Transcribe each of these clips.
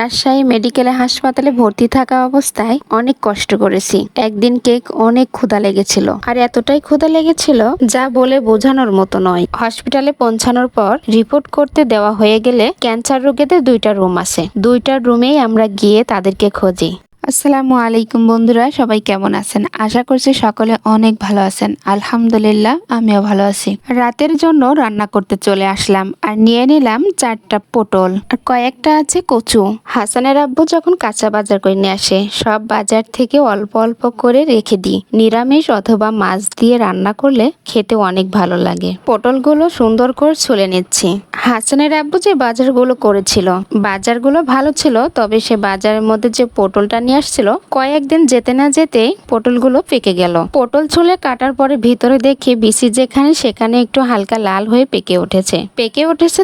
রাজশাহী মেডিকেলে হাসপাতালে ভর্তি থাকা অবস্থায় অনেক কষ্ট করেছি। একদিন কেক অনেক ক্ষুধা লেগেছিল, আর এতটাই ক্ষুধা লেগেছিল যা বলে বোঝানোর মতো নয়। হসপিটালে পৌঁছানোর পর রিপোর্ট করতে দেওয়া হয়ে গেলে ক্যান্সার রোগীদের 2টা রুম আছে। 2টা রুমেই আমরা গিয়ে তাদেরকে খুঁজি। আসসালামু আলাইকুম বন্ধুরা, সবাই কেমন আছেন? আশা করছি সকলে অনেক ভালো আছেন। আলহামদুলিল্লাহ, আমিও ভালো আছি। রাতের জন্য রান্না করতে চলে আসলাম, আর নিয়ে নিলাম 4টা পটল আর কয়েকটা আছে কচু। হাসানের আব্বু যখন কাঁচা বাজার করে নিয়ে আসে, সব বাজার থেকে অল্প অল্প করে রেখে দিই। নিরামিষ অথবা মাছ দিয়ে রান্না করলে খেতে অনেক ভালো লাগে। পটলগুলো সুন্দর করে ছুলে নিচ্ছি। হাসানের আব্বু যে বাজারগুলো করেছিল, বাজারগুলো ভালো ছিল, তবে সে বাজারের মধ্যে যে পটলটা নিয়ে আসছিল, কয়েকদিন যেতে না যেতে পটলগুলো পেকে গেল। পটল ছুলে কাটার পরে ভিতরে দেখি বিচি যেখানে সেখানে একটু হালকা লাল হয়ে পেকে উঠেছে।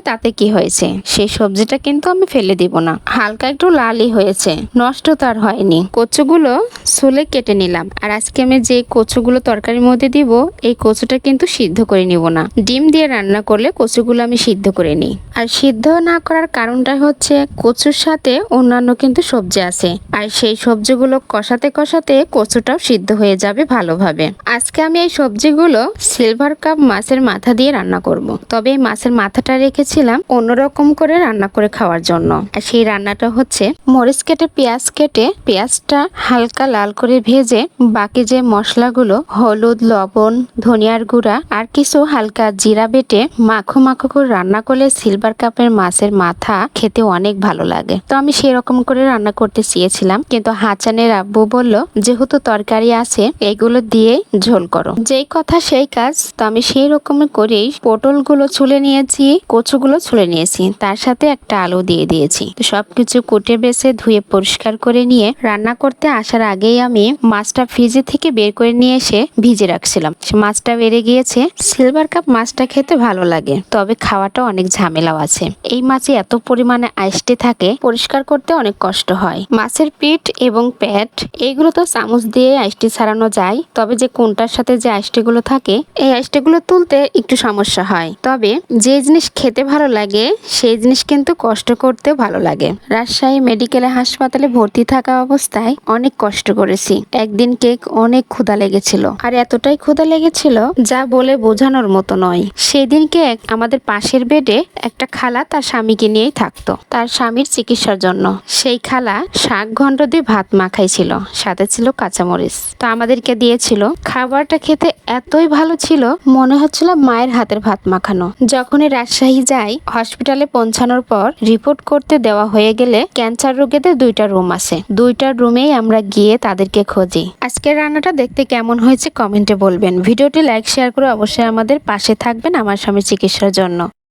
তাতে কি হয়েছে? সেই সবজিটা কিন্তু আমি ফেলে দিব না। হালকা একটু লালই হয়েছে, নষ্ট তার হয়নি। কচুগুলো ছুলে কেটে নিলাম। আর আজকে আমি যে কচুগুলো তরকারির মধ্যে দিব, এই কচুটা কিন্তু সিদ্ধ করে নিব না। ডিম দিয়ে রান্না করলে কচুগুলো আমি সিদ্ধ করে নিই। আর সিদ্ধ না করার কারণটা হচ্ছে কচুর সাথে অন্যান্য কিন্তু সবজি আছে, আর সেই সবজিগুলো কষাতে কষাতে কচুটাও সিদ্ধ হয়ে যাবে ভালোভাবে। আজকে আমি এই সবজিগুলো সিলভার কাপ মাছের মাথা দিয়ে রান্না করব। তবে এই মাছের মাথাটা রেখেছিলাম অন্যরকম করে রান্না করে খাওয়ার জন্য। আর সেই রান্নাটা হচ্ছে মরিচ কেটে পেঁয়াজ কেটে পেঁয়াজটা হালকা লাল করে ভেজে বাকি যে মশলাগুলো হলুদ, লবণ, ধনিয়ার গুঁড়া আর কিছু হালকা জিরা বেটে মাখো মাখো করে রান্না করলে সিলভার কাপের মাছের মাথা খেতে অনেক ভালো লাগে। তো আমি সেরকম করে রান্না করতে চেয়েছিলাম, কিন্তু হাসানের আব্বু বলল যেহেতু তরকারি আছে এগুলো দিয়ে ঝোল করো। যেই কথা সেই কাজ। তো আমি সেই রকম করেই পটলগুলো ছুলে নিয়েছি, কচুগুলো ছুলে নিয়েছি, তার সাথে একটা আলু দিয়ে দিয়েছি। তো সবকিছু কুটে বেছে ধুয়ে পরিষ্কার করে নিয়ে রান্না করতে আসার আগেই আমি মাছটা ফ্রিজে থেকে বের করে নিয়ে এসে ভিজে রাখছিলাম। মাছটা বেড়ে গিয়েছে। সিলভার কাপ মাছটা খেতে ভালো লাগে, তবে খাওয়াটা অনেক ঝামেলাও আছে। এই মাছে এত পরিমাণে আইসটি থাকে, পরিষ্কার করতে অনেক কষ্ট হয়। মাছের পিঠ এবং পেট এইগুলো তো চামচ দিয়ে আইসটি ছাড়ানো যায়, তবে যে কোনটার সাথে যে আইসটিগুলো থাকে, এই আইসটিগুলো তুলতে একটু সমস্যা হয়। তবে যে জিনিস খেতে ভালো লাগে সেই জিনিস কিন্তু কষ্ট করতে ভালো লাগে। রাজশাহী মেডিকেলে হাসপাতালে ভর্তি থাকা অবস্থায় অনেক কষ্ট করেছি। একদিন কেক অনেক ক্ষুধা লেগেছিল, আর এতটাই ক্ষুধা লেগেছিল যা বলে বোঝানোর মতো নয়। সেদিন কেক আমাদের পাশের বেডে একটা খালা তার স্বামীকে নিয়েই থাকতো, তার স্বামীর চিকিৎসার জন্য। সেই খালা শাক ঘন্ট দিয়ে ভাত মাখাইছিল, সাথে ছিল কাঁচামরিচ। তো আমাদেরকে দিয়েছিল। খাবারটা খেতে এতই ভালো ছিল, মনে হচ্ছিল মায়ের হাতের ভাত মাখানো। যখনই রাজশাহী যাই, হসপিটালে পৌঁছানোর পর রিপোর্ট করতে দেওয়া হয়ে গেলে ক্যান্সার রোগীদের 2টা রুম আছে। 2টা রুমেই আমরা গিয়ে তাদেরকে খুঁজি। আজকের রান্নাটা দেখতে কেমন হয়েছে কমেন্টে বলবেন। ভিডিওটি লাইক শেয়ার করে অবশ্যই আমাদের পাশে থাকবেন আমার স্বামীর চিকিৎসার জন্য।